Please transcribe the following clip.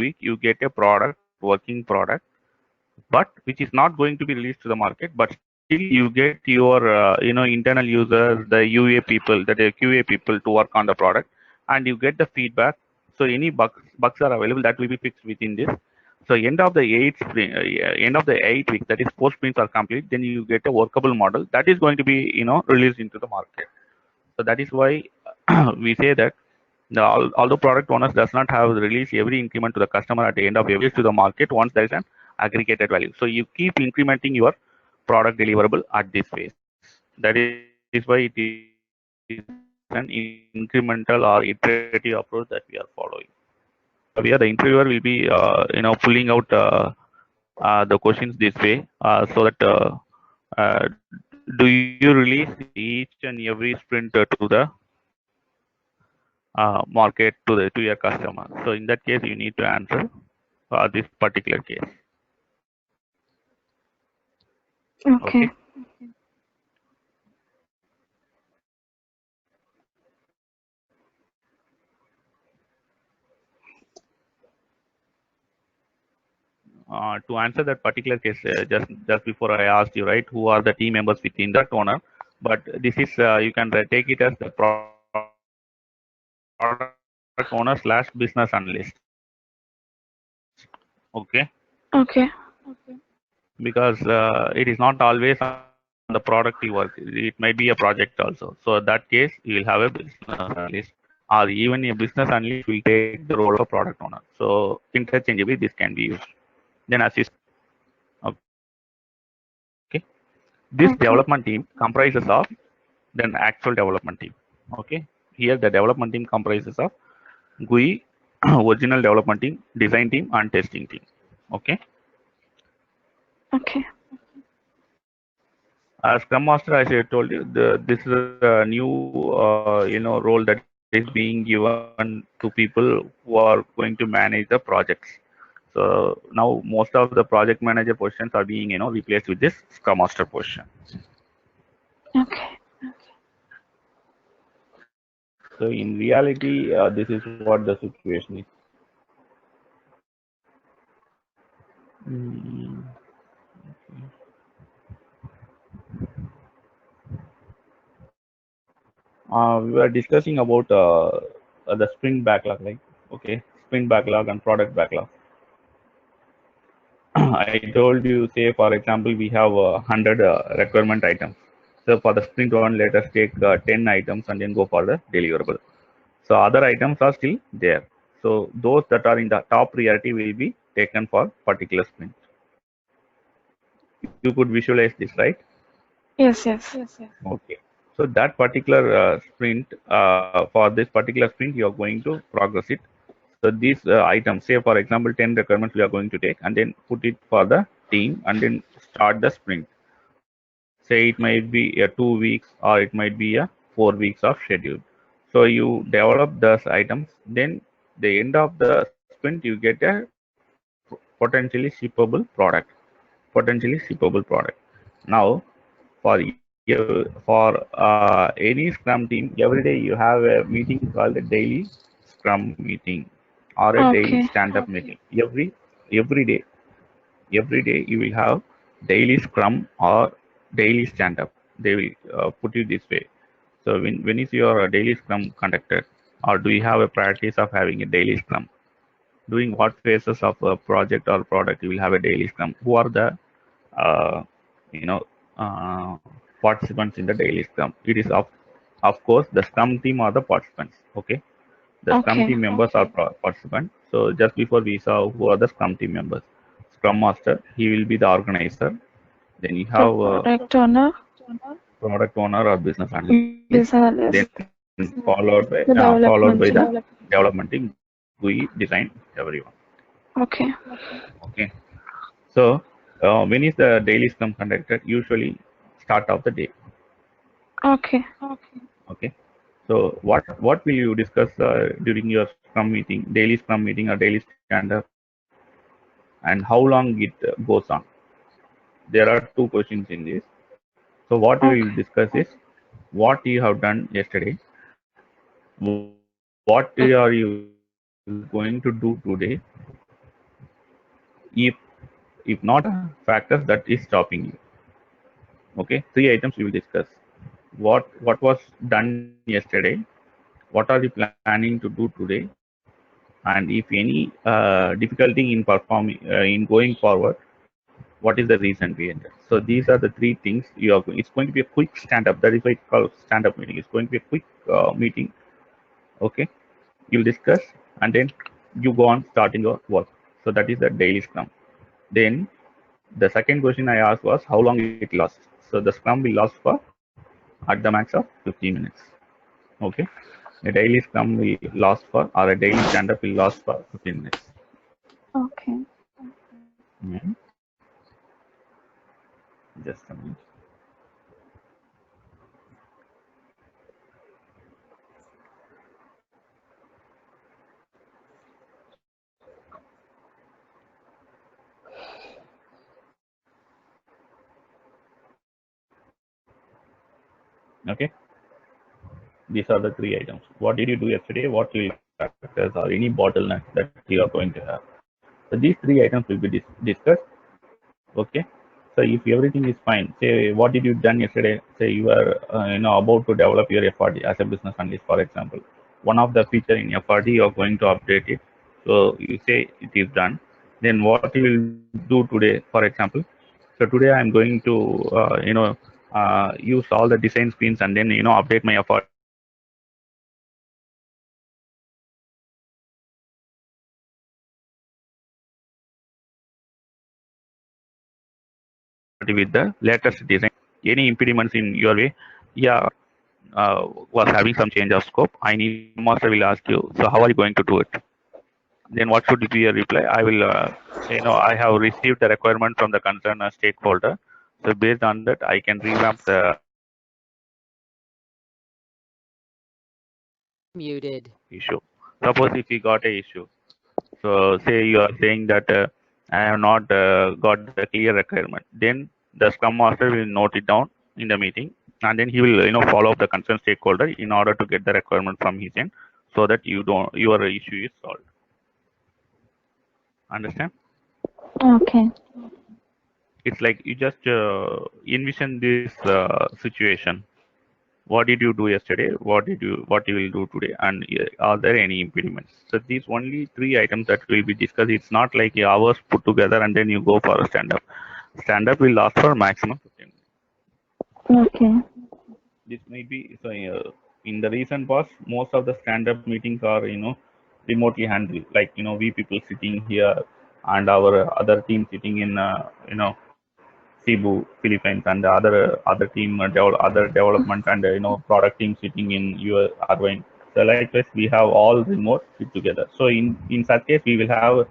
week you get a product, working product, but which is not going to be released to the market, but still you get your internal users, the UA people, that the QA people to work on the product, and you get the feedback. So any bugs are available that will be fixed within this. So end of the 8 weeks, that is 4 sprints are complete, then you get a workable model that is going to be released into the market. So that is why we say that although product owners does not have release every increment to the customer at the end of every to the market once there is an aggregated value. So you keep incrementing your product deliverable at this phase. That is why it is an incremental or iterative approach that we are following. So here the interviewer will be pulling out the questions this way, so that do you release each and every sprint to the market, to your customer? So in that case, you need to answer this particular case. Okay. To answer that particular case, just before I asked you, right, who are the team members within that owner? But this is you can take it as the product owner slash business analyst. Okay. Okay. Because it is not always on the product you work. It might be a project also. So in that case, you will have a business analyst, or even a business analyst will take the role of a product owner. So interchangeably, this can be used. Then assist. Okay. This development team comprises of then actual development team. Okay. Here the development team comprises of GUI, original development team, design team, and testing team. Okay. Okay. As Scrum Master, as I told you, this is a new role that is being given to people who are going to manage the projects. So now most of the project manager positions are being replaced with this Scrum Master position. Okay. So in reality, this is what the situation is. Mm, we were discussing about the sprint backlog, like sprint backlog and product backlog. I told you, say for example, we have 100 requirement items. So for the sprint one, let us take 10 items and then go for the deliverable. So other items are still there. So those that are in the top priority will be taken for particular sprint. You could visualize this, right? Yes. Yes. Okay. So that particular sprint, for this particular sprint, you are going to progress it. So these items, say for example, 10 requirements we are going to take and then put it for the team and then start the sprint. Say it might be 2 weeks or it might be 4 weeks of schedule. So you develop those items, then the end of the sprint you get a potentially shippable product. Now for any Scrum team, every day you have a meeting called a daily Scrum meeting or a daily Okay. stand-up meeting. Every day, you will have daily Scrum or daily stand-up. They will put you this way. So when is your daily Scrum conducted, or do you have a practice of having a daily Scrum? During what phases of a project or product you will have a daily Scrum? Who are the uh, you know uh, participants in the daily Scrum? It is of course the Scrum team are the participants. Okay, the Scrum Okay. team members are participants. So just before we saw who are the Scrum team members. Scrum Master, he will be the organizer. Then you The have product owner, product owner or business analyst. business Then analyst, followed by the development the team. development team, GUI, design, everyone. Okay. Okay. So when is the daily Scrum conducted? Usually start of the day. Okay. Okay. So what will you discuss during your Scrum meeting, daily Scrum meeting or daily stand-up, and how long it goes on? There are two questions in this. So what we will Okay. discuss is what you have done yesterday, what are you going to do today, If not factors that is stopping you. Okay, 3 items we will discuss. What was done yesterday? What are you planning to do today? And if any difficulty in performing in going forward, what is the reason behind it? So these are the three things you are. It's going to be a quick stand up. That is why it's called stand up meeting. It's going to be a quick meeting. Okay, you'll discuss and then you go on starting your work. So that is the daily scrum. Then the second question I asked was how long it lasts. So the scrum will last for at the max of 15 minutes. Okay, a daily scrum will last for, or a daily stand up will last for 15 minutes. Okay. Mhm. Just a minute. Okay, these are the 3 items. What did you do yesterday? What will factors or any bottleneck that you are going to have? So these 3 items will be discussed. Okay. So if everything is fine, say what did you done yesterday? Say you are about to develop your FRD as a business analyst, for example. One of the feature in FRD you are going to update it. So you say it is done. Then what you will do today, for example. So today I am going to use all the design screens and then update my FRD with the latest design. Any impediments in your way? Yeah, was having some change of scope. I need master will ask you. So how are you going to do it? Then what should be your reply? I will, I have received the requirement from the concerned stakeholder. So based on that, I can revamp the Muted. issue. Suppose if you got a issue, so say you are saying that I have not got the clear requirement, then the Scrum Master will note it down in the meeting, and then he will follow up the concerned stakeholder in order to get the requirement from his end, so that your issue is solved. Understand? Okay. It's like you just envision this situation. What did you do yesterday? What you will do today? And are there any impediments? So these only 3 items that will be discussed. It's not like hours put together and then you go for a stand up. Stand up will last for maximum 15 minutes. Okay. This may be so. In the recent past, most of the stand up meetings are remotely handled. Like we people sitting here and our other team sitting in Cebu, Philippines, and the other team, other development and product team sitting in US Irvine. So likewise, we have all remote sit together. So in such case, we will have